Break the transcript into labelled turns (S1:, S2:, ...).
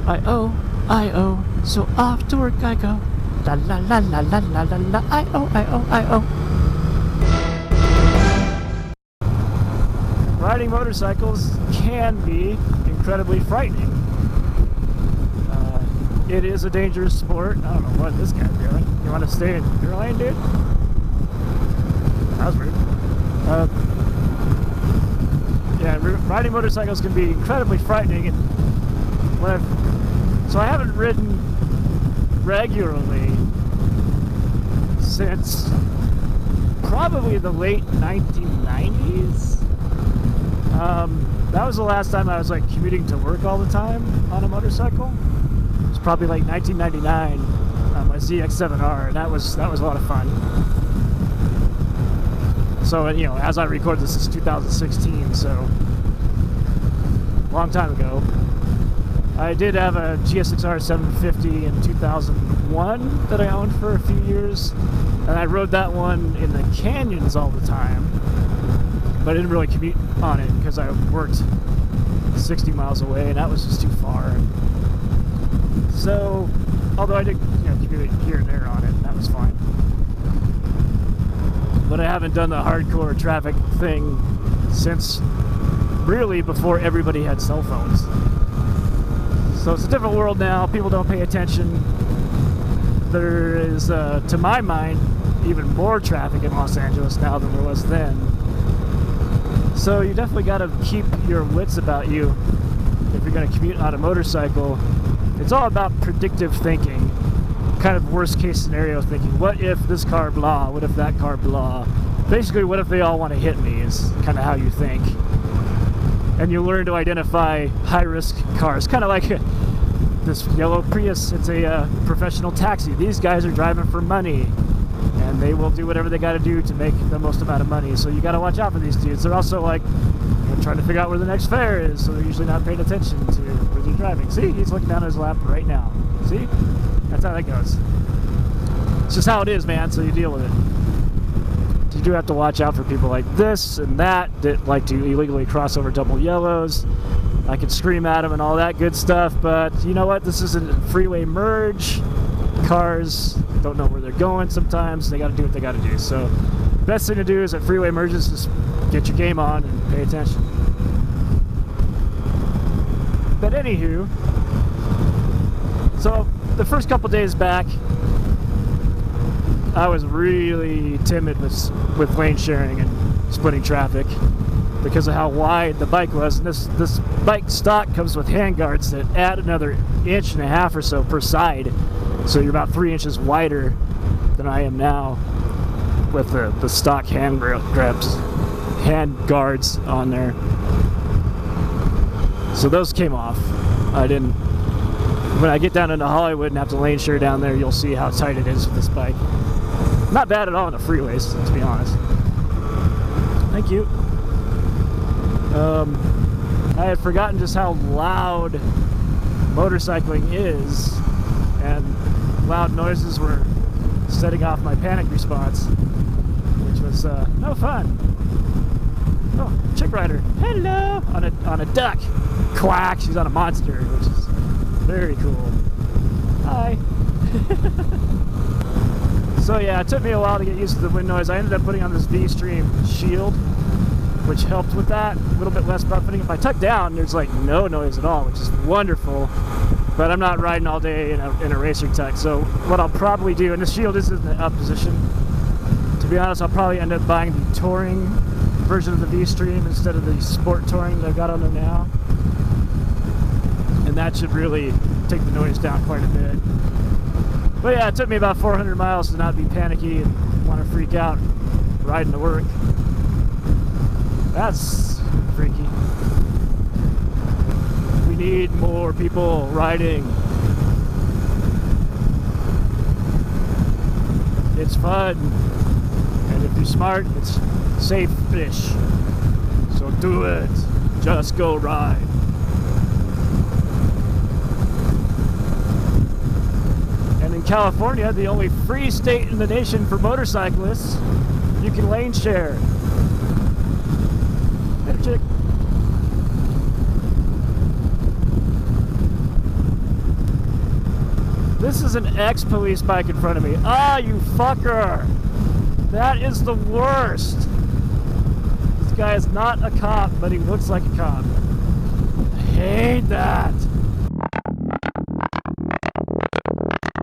S1: I-O, so off to work I go. La la la la la la la la, I-O. Riding motorcycles can be incredibly frightening. It is a dangerous sport. I don't know what this guy's doing. You want to stay in your lane, dude? That was rude. Yeah, riding motorcycles can be incredibly frightening. And so I haven't ridden regularly since probably the late 1990s. That was the last time I was like commuting to work all the time on a motorcycle. It was probably like 1999 on my ZX7R, and that was a lot of fun. So, you know, as I record this, it's 2016, so long time ago. I did have a GSX-R 750 in 2001 that I owned for a few years, and I rode that one in the canyons all the time, but I didn't really commute on it because I worked 60 miles away, and that was just too far. So, although I did, you know, commute here and there on it, and that was fine. But I haven't done the hardcore traffic thing since really before everybody had cell phones. So it's a different world now. People don't pay attention. There is, to my mind, even more traffic in Los Angeles now than there was then. So you definitely got to keep your wits about you if you're going to commute on a motorcycle. It's all about predictive thinking, kind of worst case scenario thinking. What if this car blah? What if that car blah? Basically, what if they all want to hit me is kind of how you think. And you learn to identify high-risk cars, kind of like this yellow Prius. It's a professional taxi. These guys are driving for money, and they will do whatever they got to do to make the most amount of money. So you got to watch out for these dudes. They're also like, you know, trying to figure out where the next fare is, so they're usually not paying attention to where they're driving. See, he's looking down at his lap right now. See, that's how that goes. It's just how it is, man. So you deal with it. You do have to watch out for people like this and that like to illegally cross over double yellows. I can scream at them and all that good stuff, but you know what? This isn't a freeway merge. Cars don't know where they're going sometimes. They got to do what they got to do. So best thing to do is at freeway merges, just get your game on and pay attention. But anywho, so the first couple days back, I was really timid with lane sharing and splitting traffic because of how wide the bike was. And this bike stock comes with handguards that add another 1.5 inches or so per side. So you're about 3 inches wider than I am now with the stock hand guards on there. So those came off. When I get down into Hollywood and have to lane share down there, you'll see how tight it is with this bike. Not bad at all on the freeways, to be honest. Thank you. I had forgotten just how loud motorcycling is, and loud noises were setting off my panic response, which was no fun. Oh, chick rider, hello, on a duck. Quack, she's on a monster, which is very cool. Hi. So yeah, it took me a while to get used to the wind noise. I ended up putting on this V-Stream shield, which helped with that. A little bit less buffeting. If I tuck down, there's like no noise at all, which is wonderful. But I'm not riding all day in a racer tech. So what I'll probably do, and the shield is in the up position. To be honest, I'll probably end up buying the touring version of the V-Stream instead of the sport touring that I've got on there now. And that should really take the noise down quite a bit. But yeah, it took me about 400 miles to not be panicky and want to freak out riding to work. That's freaky. We need more people riding. It's fun. And if you're smart, it's safe-ish. So do it. Just go ride. In California, the only free state in the nation for motorcyclists, you can lane share. Hey, chick. This is an ex-police bike in front of me. Ah, you fucker! That is the worst! This guy is not a cop, but he looks like a cop.